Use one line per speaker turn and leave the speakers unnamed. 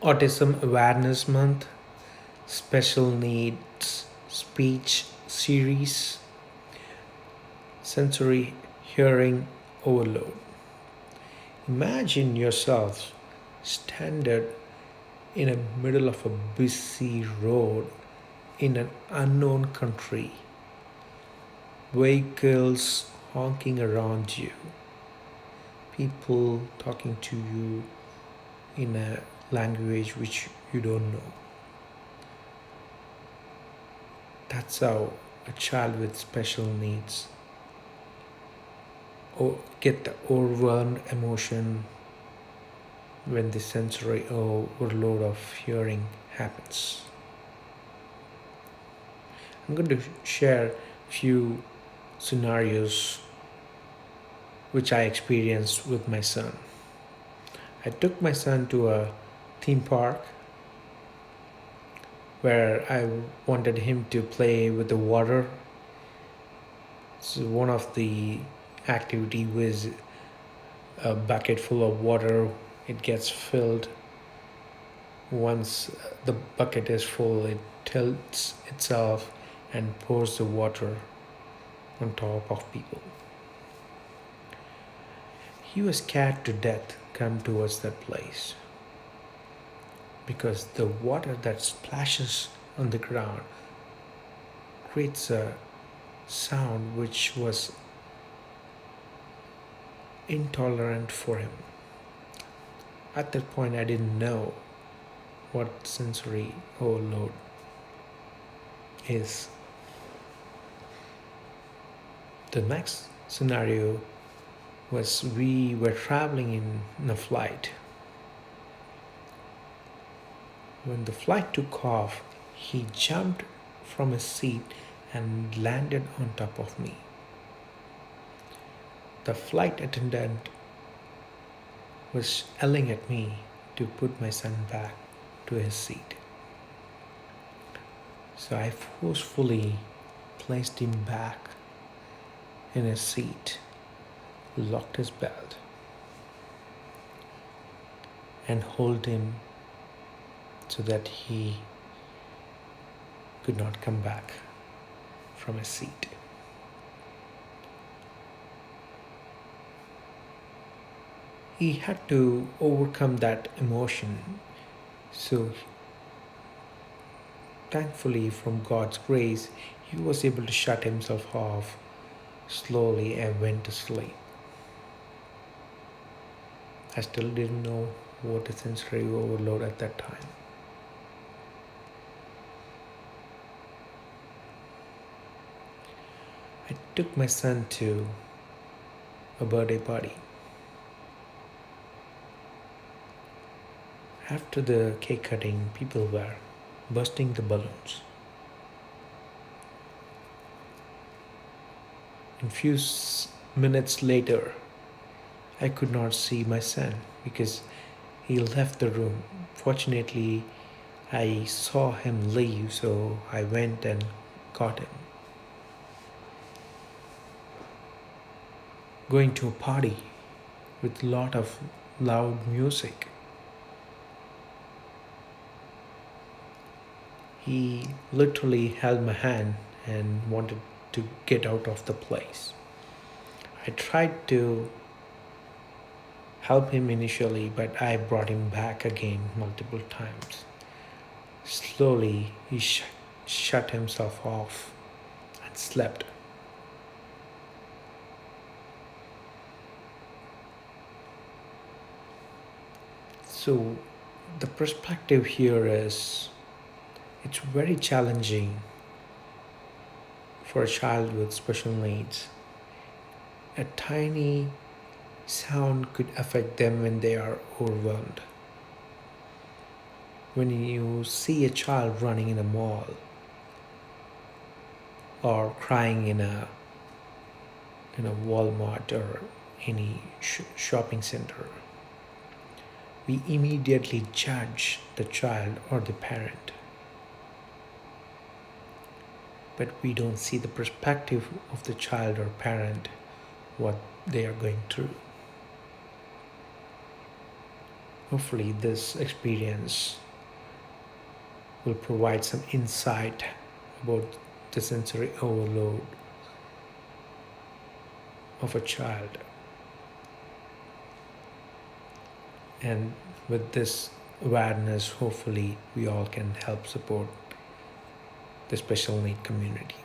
Autism Awareness Month, Special Needs Speech Series, Sensory Hearing Overload. Imagine yourself stranded in the middle of a busy road in an unknown country, vehicles honking around you, people talking to you in a language which you don't know. That's how a child with special needs get the overwhelmed emotion when the sensory overload of hearing happens. I'm going to share a few scenarios which I experienced with my son. I took my son to a theme park where I wanted him to play with the water. So one of the activity was a bucket full of water. It gets filled. Once the bucket is full, it tilts itself and pours the water on top of people. He was scared to death come towards that place because the water that splashes on the ground creates a sound which was intolerant for him. At that point, I didn't know what sensory overload is. The next scenario was we were traveling in a flight. When the flight took off, he jumped from his seat and landed on top of me. The flight attendant was yelling at me to put my son back to his seat. So I forcefully placed him back in his seat, locked his belt, and hold him so that he could not come back from his seat. He had to overcome that emotion. So thankfully, from God's grace, he was able to shut himself off slowly and went to sleep. I still didn't know what a sensory overload at that time. I took my son to a birthday party. After the cake cutting, people were bursting the balloons. A few minutes later, I could not see my son because he left the room. Fortunately, I saw him leave, so I went and got him. Going to a party with a lot of loud music. He literally held my hand and wanted to get out of the place. I tried to help him initially, but I brought him back again multiple times. Slowly, he shut himself off and slept. So, the perspective here is it's very challenging for a child with special needs. A tiny sound could affect them when they are overwhelmed. When you see a child running in a mall or crying in a Walmart or any shopping center, we immediately judge the child or the parent. But we don't see the perspective of the child or parent, what they are going through. Hopefully, this experience will provide some insight about the sensory overload of a child. And with this awareness, hopefully, we all can help support the special need community.